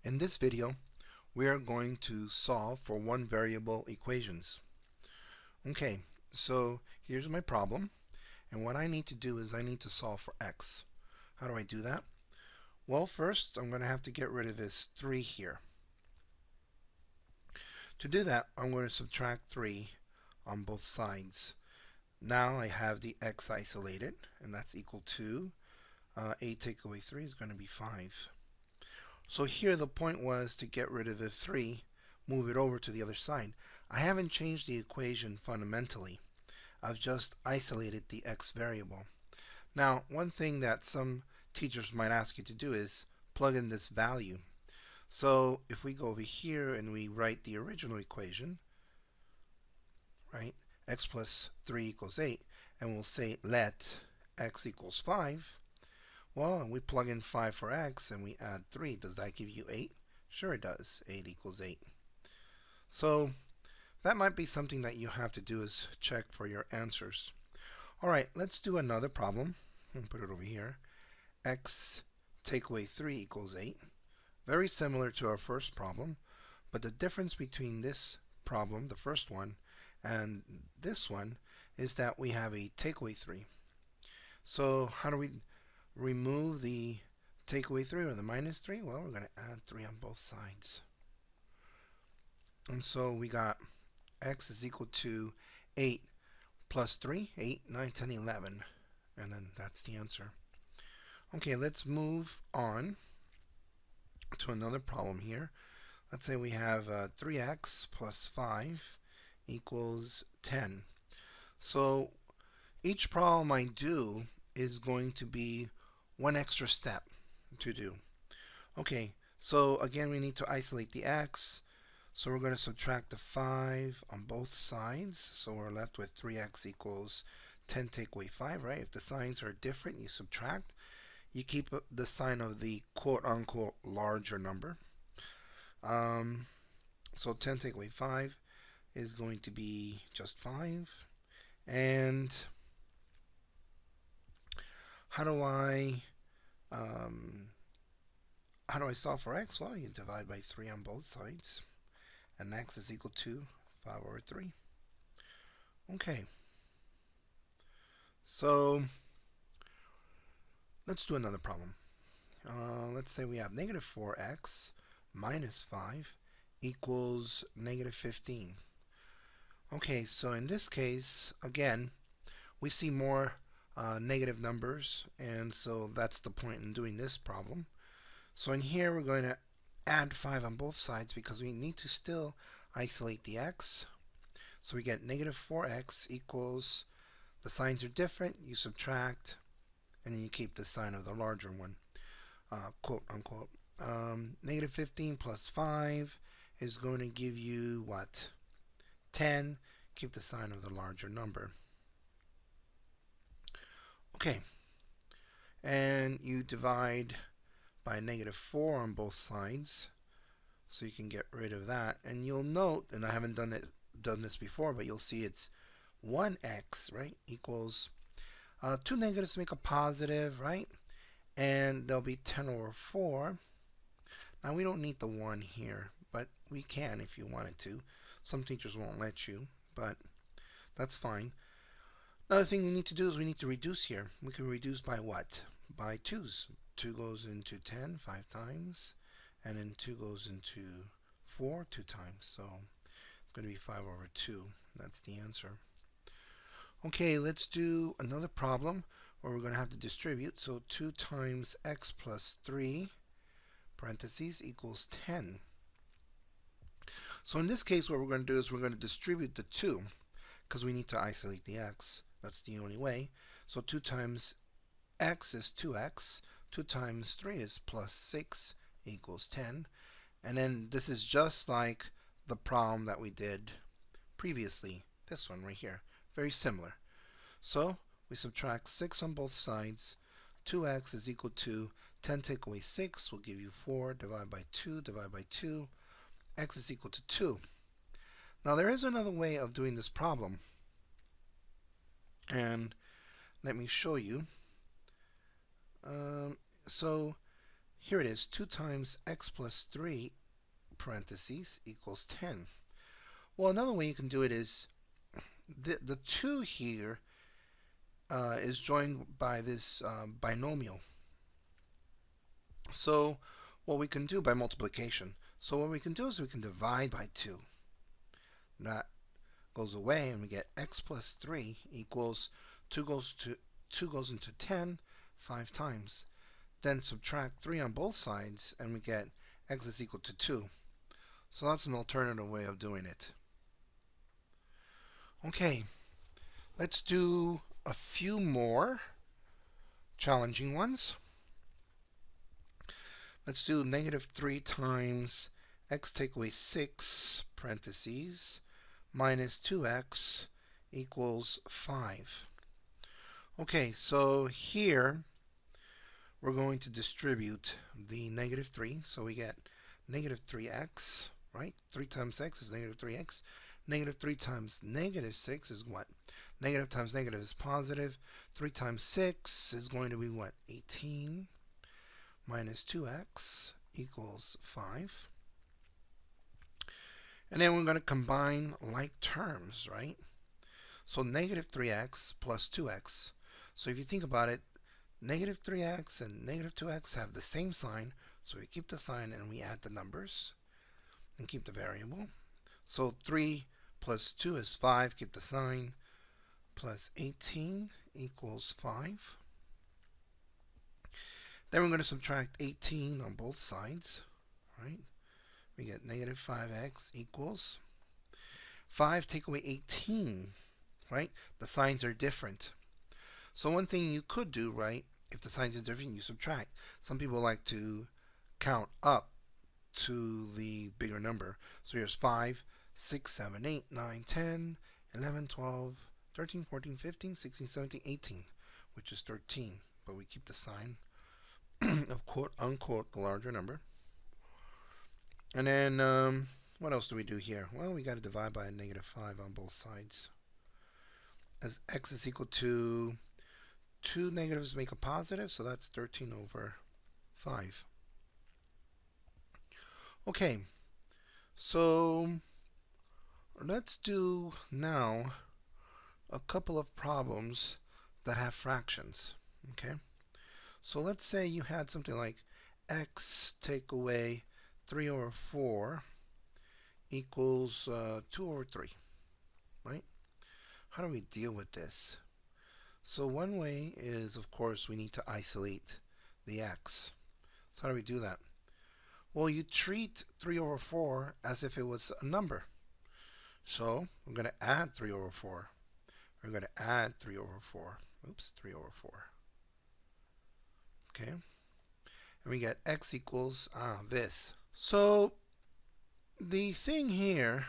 In this video, we are going to solve for one variable equations. Okay, so here's my problem, and what I need to do is I need to solve for x. How do I do that? Well, first I'm going to have to get rid of this 3 here. To do that, I'm going to subtract 3 on both sides. Now I have the x isolated, and that's equal to 8 take away 3 is going to be 5. So here the point was to get rid of the 3, move it over to the other side. I haven't changed the equation fundamentally. I've just isolated the x variable. Now, one thing that some teachers might ask you to do is plug in this value. So if we go over here and we write the original equation, right, x plus 3 equals 8, and we'll say let x equals 5. Well, we plug in 5 for x and we add 3. Does that give you 8? Sure it does. 8 equals 8. So that might be something that you have to do, is check for your answers. Alright, let's do another problem. I'll put it over here. X take away 3 equals 8. Very similar to our first problem, but the difference between this problem, the first one, and this one is that we have a take away 3. So how do we remove the take away 3 or the minus 3? Well, we're going to add 3 on both sides. And so we got x is equal to 8 plus 3, 8, 9, 10, 11. And then that's the answer. Okay, let's move on to another problem here. Let's say we have 3x plus 5 equals 10. So each problem I do is going to be one extra step to do. Okay, so again we need to isolate the x. So we're going to subtract the 5 on both sides. So we're left with 3x equals 10 take away 5, right? If the signs are different, you subtract. You keep the sign of the quote-unquote larger number. So 10 take away 5 is going to be just 5. And how do I solve for x? Well, you divide by 3 on both sides, and x is equal to 5 over 3. Okay, so let's do another problem. Let's say we have negative 4x minus 5 equals negative 15. Okay, so in this case, again, we see more negative numbers, and so that's the point in doing this problem. So in here we're going to add 5 on both sides because we need to still isolate the x. So we get negative 4x equals, the signs are different, you subtract, and then you keep the sign of the larger one, quote unquote. Negative 15 plus 5 is going to give you what? 10. Keep the sign of the larger number. Okay, and you divide by negative 4 on both sides, so you can get rid of that. And you'll note, and I haven't done this before, but you'll see it's 1x, right, equals 2 negatives make a positive, right? And there'll be 10 over 4. Now we don't need the 1 here, but we can if you wanted to. Some teachers won't let you, but that's fine. Another thing we need to do is we need to reduce here. We can reduce by what? By 2's. 2 goes into 10 5 times, and then 2 goes into 4 2 times. So it's going to be 5 over 2. That's the answer. Okay, let's do another problem where we're going to have to distribute. So 2 times x plus 3 parentheses equals 10. So in this case, what we're going to do is we're going to distribute the 2 because we need to isolate the x. That's the only way. So 2 times x is 2x. 2 times 3 is plus 6 equals 10. And then this is just like the problem that we did previously. This one right here. Very similar. So we subtract 6 on both sides. 2x is equal to 10 take away 6 will give you 4. Divide by 2. Divide by 2. X is equal to 2. Now there is another way of doing this problem, and let me show you. So Here it is, 2 times x plus 3 parentheses equals 10. Well, another way you can do it is the 2 here is joined by this binomial. So what we can do by multiplication, so what we can do is we can divide by 2. That goes away and we get x plus 3 equals 2 goes into 10 5 times. Then subtract 3 on both sides and we get x is equal to 2. So that's an alternative way of doing it. Okay, let's do a few more challenging ones. Let's do negative 3 times x take away 6 parentheses minus 2x equals 5. Okay, so here we're going to distribute the negative 3, so we get negative 3x, right? 3 times x is negative 3x. Negative 3 times negative 6 is what? Negative times negative is positive. 3 times 6 is going to be what? 18 minus 2x equals 5. And then we're going to combine like terms, right? So negative 3x plus 2x. So if you think about it, negative 3x and negative 2x have the same sign, so we keep the sign and we add the numbers and keep the variable. So 3 plus 2 is 5, keep the sign, plus 18 equals 5. Then we're going to subtract 18 on both sides, right? We get negative 5x equals 5 take away 18, right? The signs are different. So one thing you could do, right, if the signs are different, you subtract. Some people like to count up to the bigger number. So here's 5, 6, 7, 8, 9, 10, 11, 12, 13, 14, 15, 16, 17, 18, which is 13. But we keep the sign of quote unquote the larger number. And then what else do we do here? Well, we got to divide by a negative 5 on both sides. As x is equal to 2 negatives make a positive, so that's 13 over 5. Okay, so let's do now a couple of problems that have fractions. Okay, so let's say you had something like x take away 3 over 4 equals 2 over 3, right? How do we deal with this? So one way is, of course, we need to isolate the x. So how do we do that? Well, you treat 3 over 4 as if it was a number. So we're going to add 3 over 4. We're going to add 3 over 4. Oops, 3 over 4. Okay. And we get x equals this. So the thing here,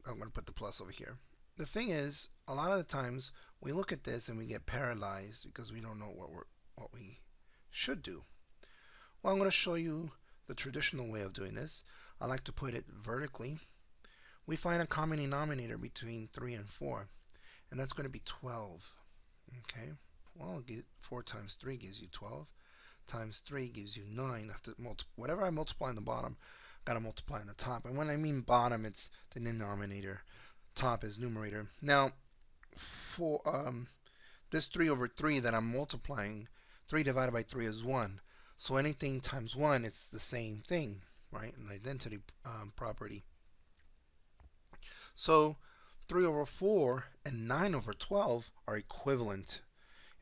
I'm going to put the plus over here. The thing is, a lot of the times we look at this and we get paralyzed because we don't know what we should do. Well, I'm going to show you the traditional way of doing this. I like to put it vertically. We find a common denominator between 3 and 4, and that's going to be 12. Okay, well, 4 times 3 gives you 12. Times 3 gives you 9. I have to whatever I multiply in the bottom, I got to multiply in the top. And when I mean bottom, it's the denominator. Top is numerator. Now, for this 3 over 3 that I'm multiplying, 3 divided by 3 is 1. So anything times 1, it's the same thing, right? An identity property. So 3 over 4 and 9 over 12 are equivalent.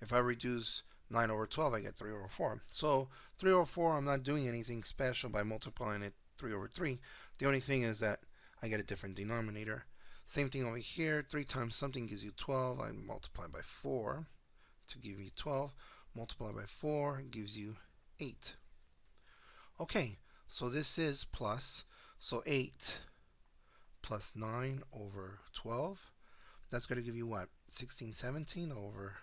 If I reduce 9 over 12, I get 3 over 4. So 3 over 4, I'm not doing anything special by multiplying it 3 over 3. The only thing is that I get a different denominator. Same thing over here. 3 times something gives you 12. I multiply by 4 to give you 12. Multiply by 4 gives you 8. Okay, so this is plus. So 8 plus 9 over 12. That's going to give you what? 16, 17 over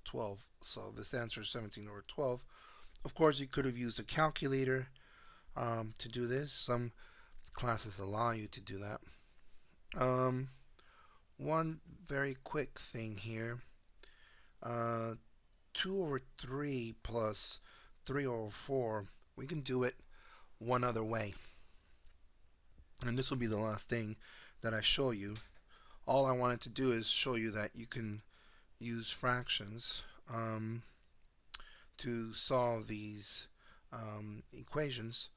12. So this answer is 17 over 12. Of course, you could have used a calculator to do this. Some classes allow you to do that. One very quick thing here. 2 over 3 plus 3 over 4 we can do it one other way. And this will be the last thing that I show you. All I wanted to do is show you that you can use fractions to solve these equations.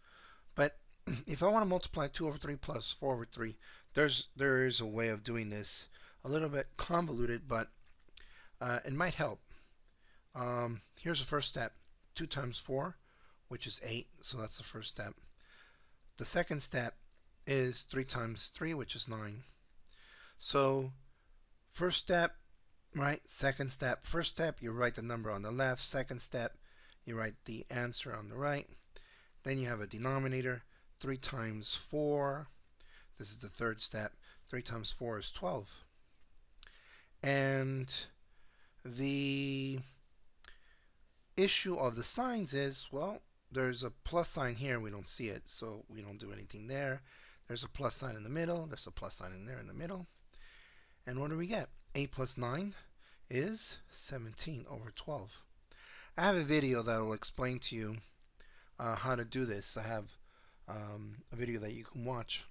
But if I want to multiply 2 over 3 plus 4 over 3, there is a way of doing this. A little bit convoluted, but it might help. Here's the first step. 2 times 4, which is 8, so that's the first step. The second step is 3 times 3, which is 9. So first step, right? Second step. First step, you write the number on the left. Second step, you write the answer on the right. Then you have a denominator. 3 times 4. This is the third step. 3 times 4 is 12. And the issue of the signs is, well, there's a plus sign here. We don't see it, so we don't do anything there. There's a plus sign in the middle. There's a plus sign in there in the middle. And what do we get? 8 plus 9 is 17 over 12. I have a video that will explain to you how to do this. I have a video that you can watch.